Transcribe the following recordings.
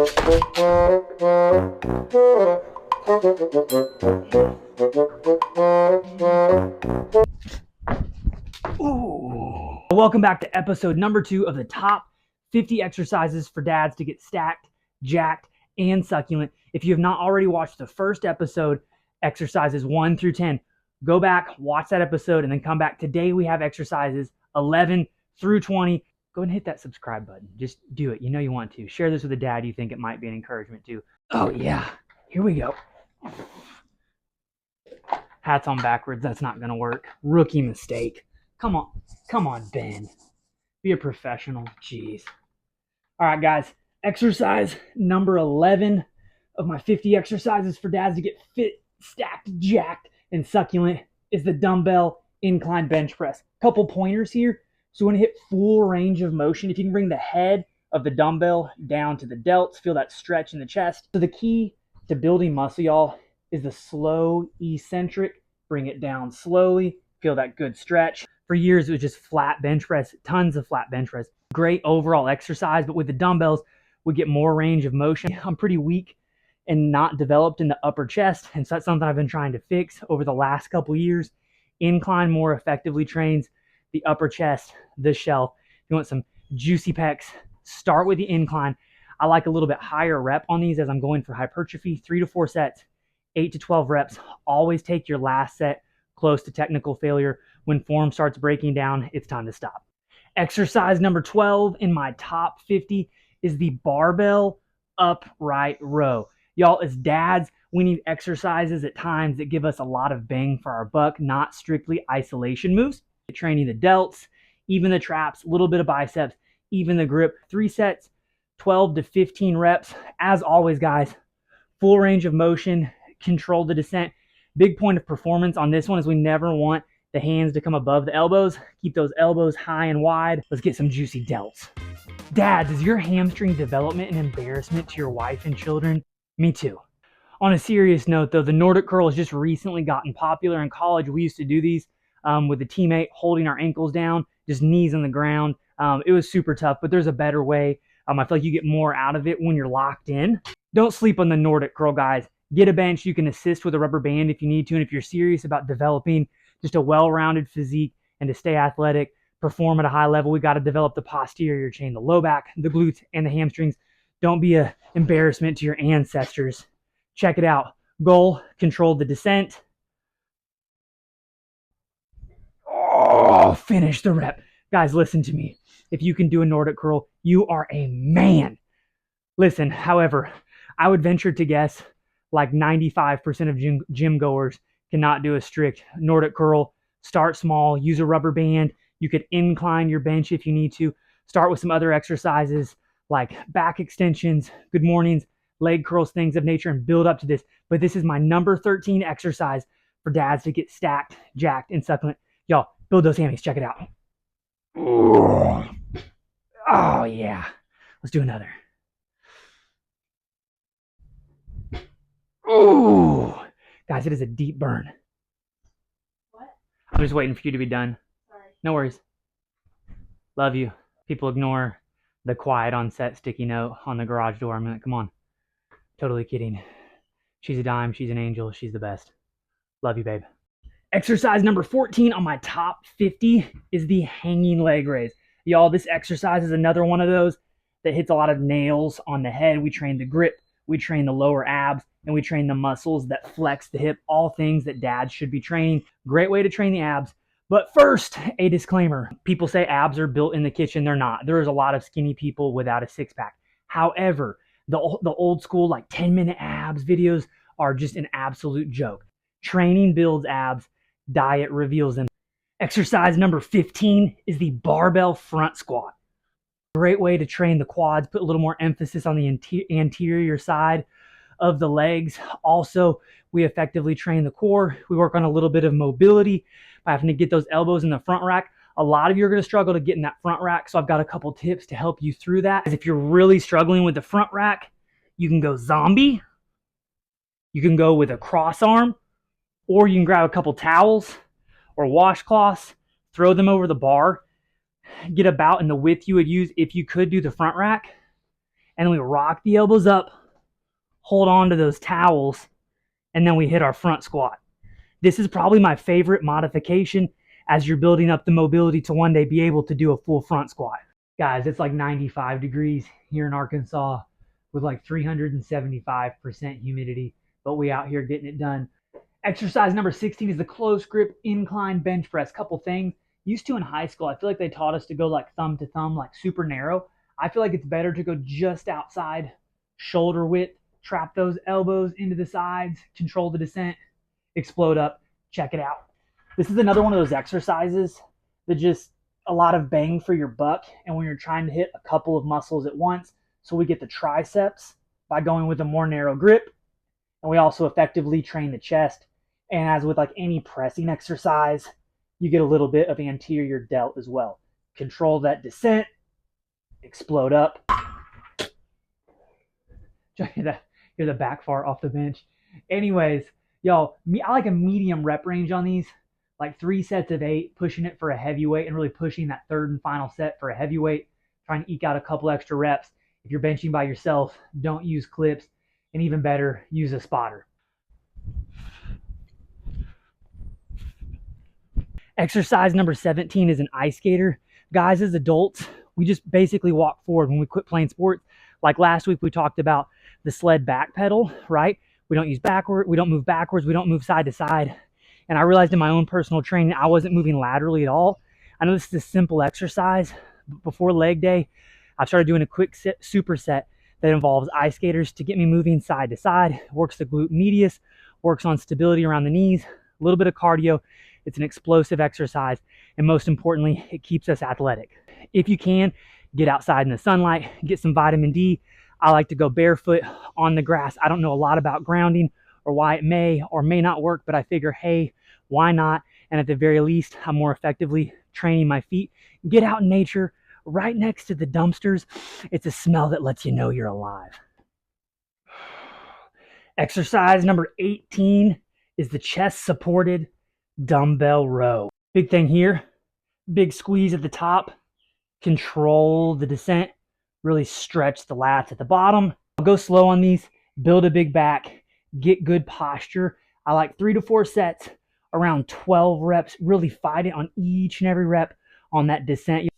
Ooh. Welcome back to episode number 2 of the top 50 exercises for dads to get stacked, jacked, and succulent. If you have not already watched the first episode, exercises 1 through 10, go back, watch that episode, and then come back. Today we have exercises 11 through 20. Go ahead and hit that subscribe button. Just do it. You know you want to. Share this with a dad you think it might be an encouragement to. Oh yeah, here we go. Hats on backwards. That's not going to work. Rookie mistake. Come on, Ben. Be a professional. Jeez. All right, guys. Exercise number 11 of my 50 exercises for dads to get fit, stacked, jacked, and succulent is the dumbbell incline bench press. Couple pointers here. So when you hit full range of motion, if you can bring the head of the dumbbell down to the delts, feel that stretch in the chest. So the key to building muscle, y'all, is the slow eccentric. Bring it down slowly. Feel that good stretch. For years, it was just flat bench press, tons of flat bench press. Great overall exercise, but with the dumbbells, we get more range of motion. I'm pretty weak and not developed in the upper chest, and so that's something I've been trying to fix over the last couple years. Incline more effectively trains the upper chest, the shelf. If you want some juicy pecs, start with the incline. I like a little bit higher rep on these as I'm going for hypertrophy, 3 to 4 sets, 8 to 12 reps. Always take your last set close to technical failure. When form starts breaking down, it's time to stop. Exercise number 12 in my top 50 is the barbell upright row. Y'all, as dads, we need exercises at times that give us a lot of bang for our buck, not strictly isolation moves. Training the delts, even the traps, a little bit of biceps, even the grip. 3 sets, 12 to 15 reps. As always, guys, full range of motion, control the descent. Big point of performance on this one is we never want the hands to come above the elbows. Keep those elbows high and wide. Let's get some juicy delts. Dads, is your hamstring development an embarrassment to your wife and children? Me too. On a serious note, though, the Nordic curl has just recently gotten popular in college. We used to do these with a teammate holding our ankles down, just knees on the ground. It was super tough, but there's a better way. I feel like you get more out of it when you're locked in. Don't sleep on the Nordic curl, guys. Get a bench. You can assist with a rubber band if you need to. And if you're serious about developing just a well-rounded physique and to stay athletic, perform at a high level, we got to develop the posterior chain, the low back, the glutes, and the hamstrings. Don't be an embarrassment to your ancestors. Check it out. Goal, control the descent. Oh, finish the rep. Guys, listen to me. If you can do a Nordic curl, you are a man. Listen, however, I would venture to guess like 95% of gym goers cannot do a strict Nordic curl. Start small, use a rubber band. You could incline your bench if you need to. Start with some other exercises like back extensions, good mornings, leg curls, things of nature, and build up to this. But this is my number 13 exercise for dads to get stacked, jacked, and succulent. Y'all, build those hammies. Check it out. Oh, yeah. Let's do another. Ooh. Guys, it is a deep burn. What? I'm just waiting for you to be done. Sorry. No worries. Love you. People ignore the quiet on set sticky note on the garage door. I'm like, come on. Totally kidding. She's a dime. She's an angel. She's the best. Love you, babe. Exercise number 14 on my top 50 is the hanging leg raise. Y'all, this exercise is another one of those that hits a lot of nails on the head. We train the grip, we train the lower abs, and we train the muscles that flex the hip, all things that dads should be training. Great way to train the abs. But first, a disclaimer. People say abs are built in the kitchen. They're not. There is a lot of skinny people without a six-pack. However, the old school like 10-minute abs videos are just an absolute joke. Training builds abs. Diet reveals them. Exercise number 15 is the barbell front squat. Great way to train the quads, put a little more emphasis on the anterior side of the legs. Also, we effectively train the core. We work on a little bit of mobility by having to get those elbows in the front rack. A lot of you are going to struggle to get in that front rack, so I've got a couple tips to help you through that. If you're really struggling with the front rack, you can go zombie, you can go with a cross arm, or you can grab a couple towels or washcloths, throw them over the bar, get about in the width you would use if you could do the front rack, and then we rock the elbows up, hold on to those towels, and then we hit our front squat. This is probably my favorite modification as you're building up the mobility to one day be able to do a full front squat. Guys, it's like 95 degrees here in Arkansas with like 375% humidity, but we out here getting it done. Exercise number 16 is the close grip incline bench press. Couple things. Used to in high school, I feel like they taught us to go like thumb to thumb, like super narrow. I feel like it's better to go just outside shoulder width, trap those elbows into the sides, control the descent, explode up. Check it out. This is another one of those exercises that just a lot of bang for your buck, and when you're trying to hit a couple of muscles at once. So we get the triceps by going with a more narrow grip, and we also effectively train the chest. And as with like any pressing exercise, you get a little bit of anterior delt as well. Control that descent, explode up. Hear the back fart off the bench. Anyways, y'all, I like a medium rep range on these, like 3 sets of 8, pushing it for a heavyweight and really pushing that third and final set for a heavyweight, trying to eke out a couple extra reps. If you're benching by yourself, don't use clips, and even better, use a spotter. Exercise number 17 is an ice skater. Guys, as adults, we just basically walk forward when we quit playing sports. Like last week, we talked about the sled back pedal, right? We don't use backward, we don't move backwards, we don't move side to side. And I realized in my own personal training, I wasn't moving laterally at all. I know this is a simple exercise, but before leg day, I've started doing a quick superset that involves ice skaters to get me moving side to side. Works the glute medius, works on stability around the knees, a little bit of cardio. It's an explosive exercise, and most importantly, it keeps us athletic. If you can, get outside in the sunlight, get some vitamin D. I like to go barefoot on the grass. I don't know a lot about grounding or why it may or may not work, but I figure, hey, why not? And at the very least, I'm more effectively training my feet. Get out in nature, right next to the dumpsters. It's a smell that lets you know you're alive. Exercise number 18 is the chest supported dumbbell row. Big thing here, big squeeze at the top, control the descent, really stretch the lats at the bottom. I'll go slow on these, build a big back, get good posture. I like 3 to 4 sets, around 12 reps, really fight it on each and every rep on that descent.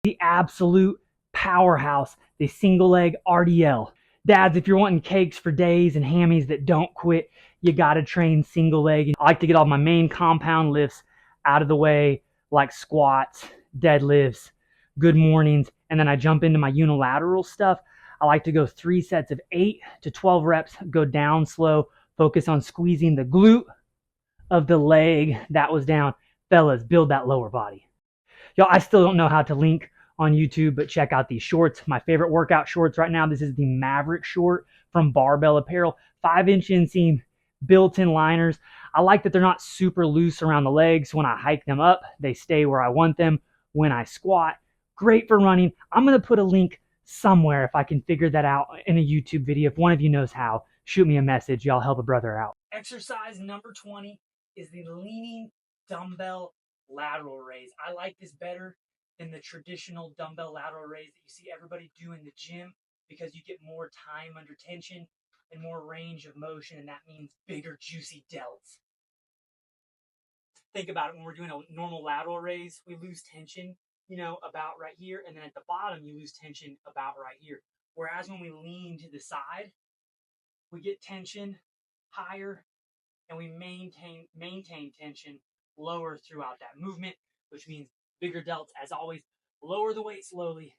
The absolute powerhouse, the single leg RDL. Dads, if you're wanting cakes for days and hammies that don't quit, you gotta train single leg. I like to get all my main compound lifts out of the way, like squats, deadlifts, good mornings, and then I jump into my unilateral stuff. I like to go 3 sets of 8 to 12 reps, go down slow, focus on squeezing the glute of the leg that was down. Fellas, build that lower body. Y'all, I still don't know how to link on YouTube, but check out these shorts. My favorite workout shorts right now. This is the Maverick short from Barbell Apparel. 5-inch inseam, built-in liners. I like that they're not super loose around the legs. When I hike them up, they stay where I want them. When I squat, great for running. I'm going to put a link somewhere if I can figure that out in a YouTube video. If one of you knows how, shoot me a message. Y'all help a brother out. Exercise number 20 is the leaning dumbbell lateral raise. I like this better than the traditional dumbbell lateral raise that you see everybody do in the gym, because you get more time under tension and more range of motion, and that means bigger, juicy delts. Think about it. When we're doing a normal lateral raise, we lose tension, about right here, and then at the bottom, you lose tension about right here. Whereas when we lean to the side, we get tension higher, and we maintain tension lower throughout that movement, which means bigger delts. As always, lower the weight slowly,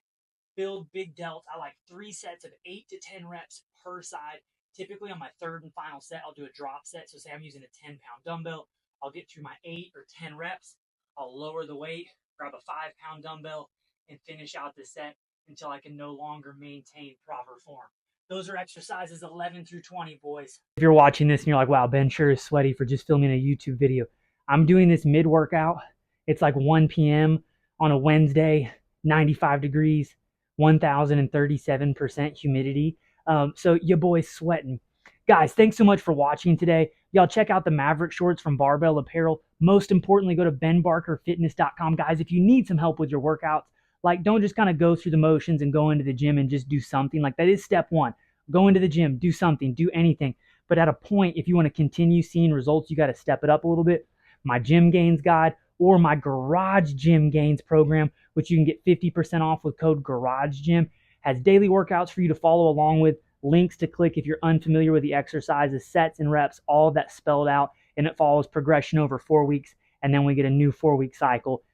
build big delts. I like 3 sets of 8 to 10 reps per side. Typically on my third and final set, I'll do a drop set. So say I'm using a 10-pound dumbbell, I'll get through my 8 or 10 reps. I'll lower the weight, grab a 5-pound dumbbell, and finish out the set until I can no longer maintain proper form. Those are exercises 11 through 20, boys. If you're watching this and you're like, wow, Ben sure is sweaty for just filming a YouTube video, I'm doing this mid-workout. It's like 1 p.m. on a Wednesday, 95 degrees, 1,037% humidity. So your boy's sweating. Guys, thanks so much for watching today. Y'all check out the Maverick shorts from Barbell Apparel. Most importantly, go to benbarkerfitness.com. Guys, if you need some help with your workouts, like don't just kind of go through the motions and go into the gym and just do something. Like that is step one. Go into the gym, do something, do anything. But at a point, if you want to continue seeing results, you got to step it up a little bit. My gym gains guide or my garage gym gains program, which you can get 50% off with code GarageGym, has daily workouts for you to follow along with, links to click if you're unfamiliar with the exercises, sets and reps, all of that spelled out, and it follows progression over 4 weeks. And then we get a new 4-week cycle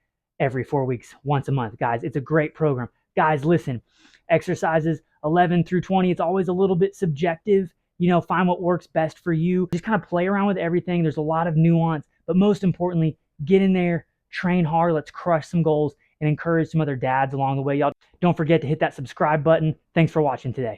every 4 weeks, once a month. Guys, it's a great program. Guys, listen, exercises 11 through 20, it's always a little bit subjective. Find what works best for you. Just kind of play around with everything. There's a lot of nuance, but most importantly, get in there, train hard, let's crush some goals, and encourage some other dads along the way. Y'all don't forget to hit that subscribe button. Thanks for watching today.